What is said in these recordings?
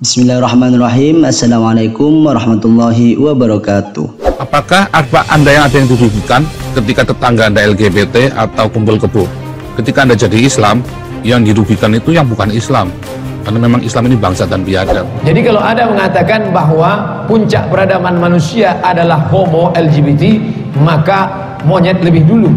Bismillahirrahmanirrahim. Assalamualaikum warahmatullahi wabarakatuh. Apakah Anda yang ada yang dirugikan ketika tetangga Anda LGBT atau kumpul kebo? Ketika Anda jadi Islam, yang dirugikan itu yang bukan Islam. Karena memang Islam ini bangsa dan biadab. Jadi kalau ada mengatakan bahwa puncak peradaban manusia adalah homo LGBT, maka monyet lebih dulu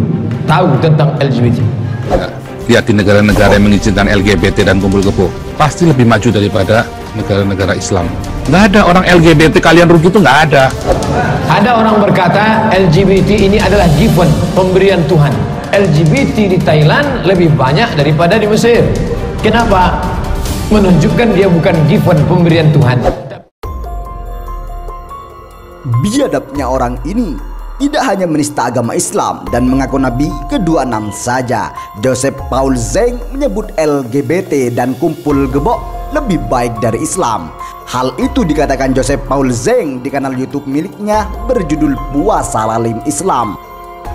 tahu tentang LGBT. Ya, lihat di negara-negara yang mengizinkan LGBT dan kumpul kebo, pasti lebih maju daripada negara-negara Islam. Nggak ada orang LGBT kalian rugi, itu nggak ada. Ada orang berkata LGBT ini adalah given, pemberian Tuhan. LGBT di Thailand lebih banyak daripada di Mesir. Kenapa? Menunjukkan dia bukan given, pemberian Tuhan. Biadabnya orang ini tidak hanya menista agama Islam dan mengaku Nabi ke-26 saja. Joseph Paul Zeng menyebut LGBT dan kumpul gebok lebih baik dari Islam. Hal itu dikatakan Joseph Paul Zeng di kanal YouTube miliknya berjudul Puasa Lalim Islam.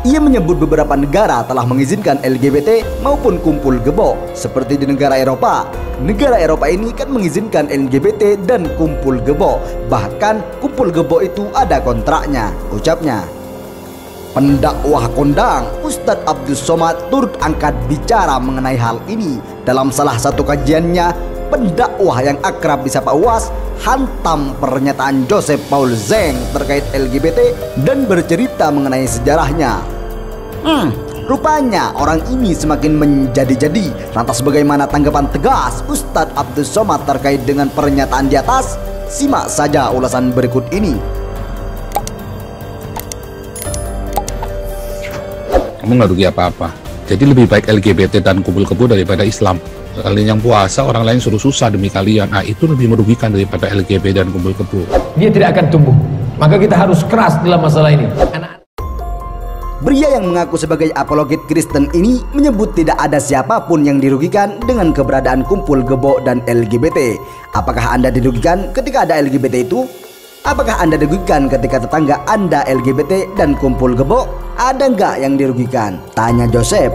Ia menyebut beberapa negara telah mengizinkan LGBT maupun kumpul gebok, seperti di negara Eropa. Negara Eropa ini kan mengizinkan LGBT dan kumpul gebok. Bahkan kumpul gebok itu ada kontraknya, ucapnya. Pendakwah kondang Ustadz Abdul Somad turut angkat bicara mengenai hal ini. Dalam salah satu kajiannya, pendakwah yang akrab disapa UAS hantam pernyataan Joseph Paul Zeng terkait LGBT dan bercerita mengenai sejarahnya. Rupanya orang ini semakin menjadi-jadi. Lantas bagaimana tanggapan tegas Ustadz Abdul Somad terkait dengan pernyataan di atas? Simak saja ulasan berikut ini. Kamu nggak rugi apa-apa. Jadi lebih baik LGBT dan kumpul kebo daripada Islam. Kalian yang puasa, orang lain suruh susah demi kalian. Itu lebih merugikan daripada LGBT dan kumpul kebo. Dia tidak akan tumbuh. Maka kita harus keras dalam masalah ini. Pria yang mengaku sebagai apologet Kristen ini menyebut tidak ada siapapun yang dirugikan dengan keberadaan kumpul gebok dan LGBT. Apakah Anda dirugikan ketika ada LGBT itu? Apakah Anda dirugikan ketika tetangga Anda LGBT dan kumpul gebok? Ada nggak yang dirugikan? Tanya Joseph.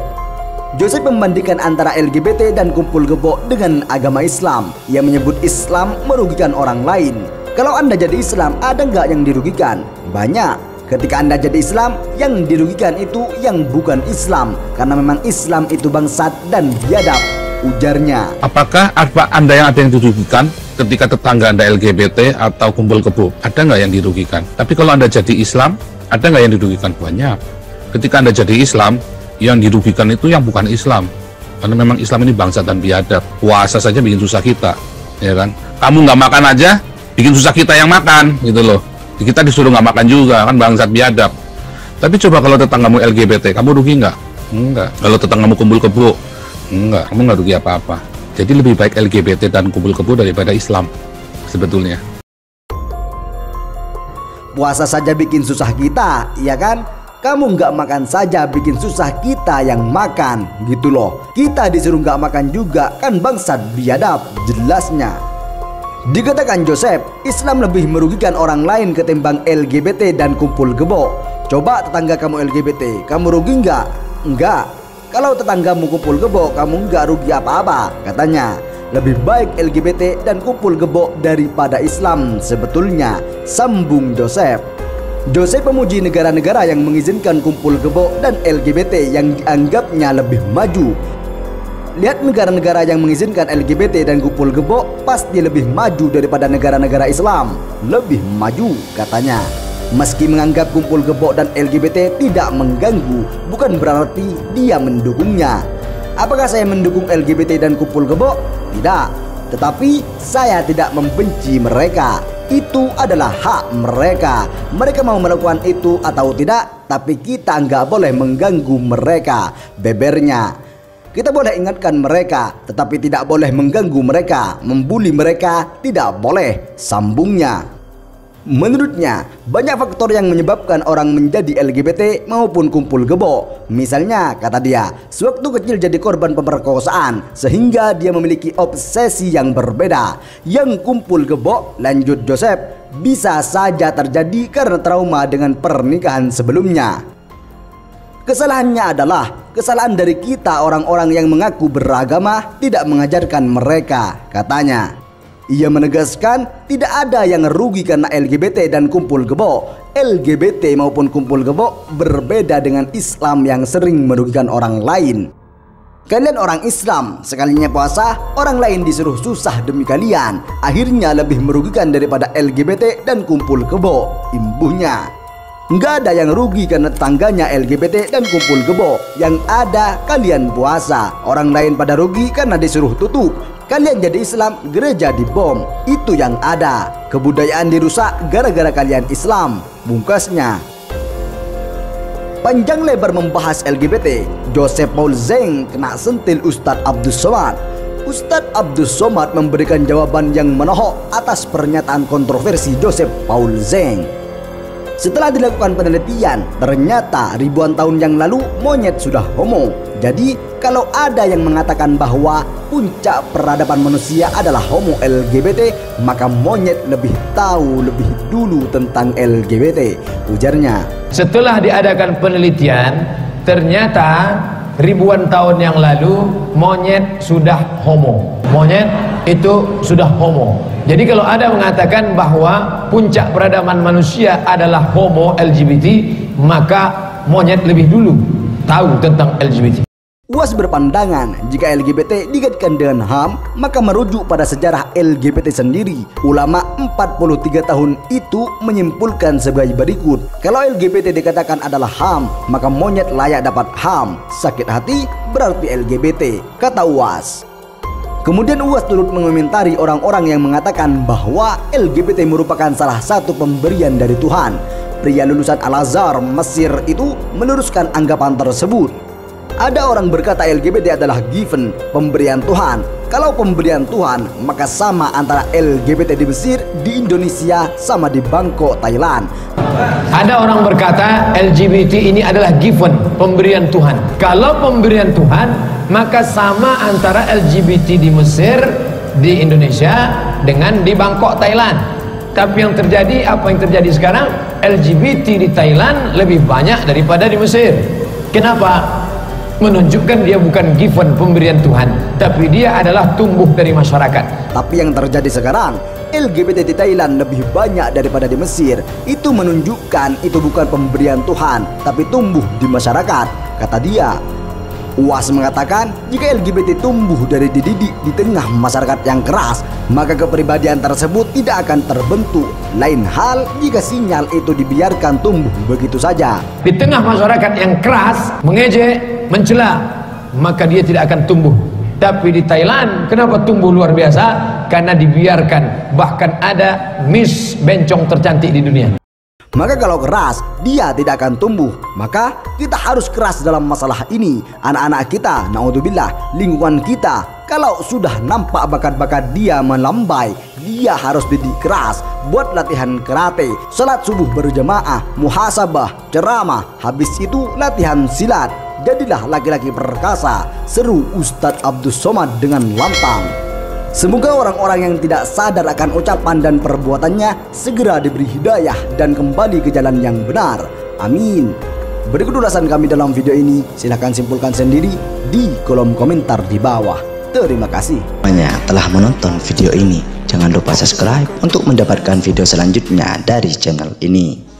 Joseph membandingkan antara LGBT dan kumpul gebok dengan agama Islam. Ia menyebut Islam merugikan orang lain. Kalau Anda jadi Islam, ada nggak yang dirugikan? Banyak. Ketika Anda jadi Islam, yang dirugikan itu yang bukan Islam. Karena memang Islam itu bangsat dan biadab, ujarnya. Apakah Anda yang ada yang dirugikan ketika tetangga Anda LGBT atau kumpul kebo? Ada nggak yang dirugikan? Tapi kalau Anda jadi Islam, ada nggak yang dirugikan? Banyak. Ketika Anda jadi Islam, yang dirugikan itu yang bukan Islam. Karena memang Islam ini bangsa dan biadab. Puasa saja bikin susah kita, ya kan? Kamu nggak makan aja, bikin susah kita yang makan, gitu loh. Kita disuruh nggak makan juga, kan bangsat biadab. Tapi coba kalau tetanggamu LGBT, kamu rugi nggak? Enggak. Kalau tetanggamu kumpul kebo, enggak. Kamu nggak rugi apa-apa. Jadi lebih baik LGBT dan kumpul kebo daripada Islam, sebetulnya. Puasa saja bikin susah kita, iya kan? Kamu nggak makan saja bikin susah kita yang makan, gitu loh. Kita disuruh nggak makan juga, kan bangsat biadab, jelasnya. Dikatakan Joseph, Islam lebih merugikan orang lain ketimbang LGBT dan kumpul gebok. Coba tetangga kamu LGBT, kamu rugi nggak? Enggak. Kalau tetanggamu kumpul gebok, kamu nggak rugi apa-apa, katanya. Lebih baik LGBT dan kumpul gebok daripada Islam sebetulnya, sambung Joseph. Joseph memuji negara-negara yang mengizinkan kumpul gebok dan LGBT yang dianggapnya lebih maju. Lihat negara-negara yang mengizinkan LGBT dan kumpul gebok pasti lebih maju daripada negara-negara Islam. Lebih maju, katanya. Meski menganggap kumpul gebok dan LGBT tidak mengganggu, bukan berarti dia mendukungnya. Apakah saya mendukung LGBT dan kumpul gebok? Tidak. Tetapi saya tidak membenci mereka. Itu adalah hak mereka. Mereka mau melakukan itu atau tidak, tapi kita nggak boleh mengganggu mereka, bebernya. Kita boleh ingatkan mereka, tetapi tidak boleh mengganggu mereka, membuli mereka tidak boleh, sambungnya. Menurutnya, banyak faktor yang menyebabkan orang menjadi LGBT maupun kumpul gebok. Misalnya, kata dia, sewaktu kecil jadi korban pemerkosaan, sehingga dia memiliki obsesi yang berbeda. Yang kumpul gebok, lanjut Joseph, bisa saja terjadi karena trauma dengan pernikahan sebelumnya. Kesalahannya adalah kesalahan dari kita orang-orang yang mengaku beragama tidak mengajarkan mereka, katanya. Ia menegaskan tidak ada yang rugi karena LGBT dan kumpul kebo. LGBT maupun kumpul kebo berbeda dengan Islam yang sering merugikan orang lain. Kalian orang Islam, sekalinya puasa, orang lain disuruh susah demi kalian. Akhirnya lebih merugikan daripada LGBT dan kumpul kebo. Imbuhnya, nggak ada yang rugi karena tetangganya LGBT dan kumpul kebo. Yang ada kalian puasa, orang lain pada rugi karena disuruh tutup. Kalian jadi Islam, gereja dibom. Itu yang ada. Kebudayaan dirusak gara-gara kalian Islam. Bungkasnya. Panjang lebar membahas LGBT, Joseph Paul Zeng kena sentil Ustadz Abdus Somad. Ustadz Abdus Somad memberikan jawaban yang menohok atas pernyataan kontroversi Joseph Paul Zeng. Setelah dilakukan penelitian, ternyata ribuan tahun yang lalu monyet sudah homo. Jadi kalau ada yang mengatakan bahwa puncak peradaban manusia adalah homo LGBT, maka monyet lebih tahu lebih dulu tentang LGBT, ujarnya. Setelah diadakan penelitian, ternyata ribuan tahun yang lalu monyet sudah homo. Monyet itu sudah homo. Jadi kalau ada mengatakan bahwa puncak peradaban manusia adalah homo LGBT, maka monyet lebih dulu tahu tentang LGBT. UAS berpandangan jika LGBT dikaitkan dengan HAM, maka merujuk pada sejarah LGBT sendiri. Ulama 43 tahun itu menyimpulkan sebagai berikut. Kalau LGBT dikatakan adalah HAM, maka monyet layak dapat HAM. Sakit hati berarti LGBT, kata UAS. Kemudian UAS turut mengomentari orang-orang yang mengatakan bahwa LGBT merupakan salah satu pemberian dari Tuhan. Pria lulusan Al-Azhar Mesir itu meluruskan anggapan tersebut. Ada orang berkata LGBT adalah given, pemberian Tuhan. Kalau pemberian Tuhan, maka sama antara LGBT di Mesir, di Indonesia, sama di Bangkok, Thailand. Ada orang berkata LGBT ini adalah given, pemberian Tuhan. Kalau pemberian Tuhan, maka sama antara LGBT di Mesir, di Indonesia, dengan di Bangkok, Thailand. Tapi yang terjadi, apa yang terjadi sekarang? LGBT di Thailand lebih banyak daripada di Mesir. Kenapa? Menunjukkan dia bukan given, pemberian Tuhan, tapi dia adalah tumbuh dari masyarakat. Tapi yang terjadi sekarang, LGBT di Thailand lebih banyak daripada di Mesir. Itu menunjukkan itu bukan pemberian Tuhan, tapi tumbuh di masyarakat, kata dia. UAS mengatakan jika LGBT tumbuh dari dididik di tengah masyarakat yang keras, maka kepribadian tersebut tidak akan terbentuk. Lain hal jika sinyal itu dibiarkan tumbuh begitu saja. Di tengah masyarakat yang keras, mengejek, mencela, maka dia tidak akan tumbuh. Tapi di Thailand kenapa tumbuh luar biasa? Karena dibiarkan. Bahkan ada Miss Bencong tercantik di dunia. Maka kalau keras, dia tidak akan tumbuh. Maka kita harus keras dalam masalah ini. Anak-anak kita, naudzubillah, lingkungan kita, kalau sudah nampak bakat-bakat dia melambai, dia harus didik keras. Buat latihan karate, salat subuh berjamaah, muhasabah, ceramah, habis itu latihan silat. Jadilah laki-laki perkasa, seru Ustadz Abdus Somad dengan lantang. Semoga orang-orang yang tidak sadar akan ucapan dan perbuatannya segera diberi hidayah dan kembali ke jalan yang benar. Amin. Berikut ulasan kami dalam video ini. Silahkan simpulkan sendiri di kolom komentar di bawah. Terima kasih Semuanya telah menonton video ini. Jangan lupa subscribe untuk mendapatkan video selanjutnya dari channel ini.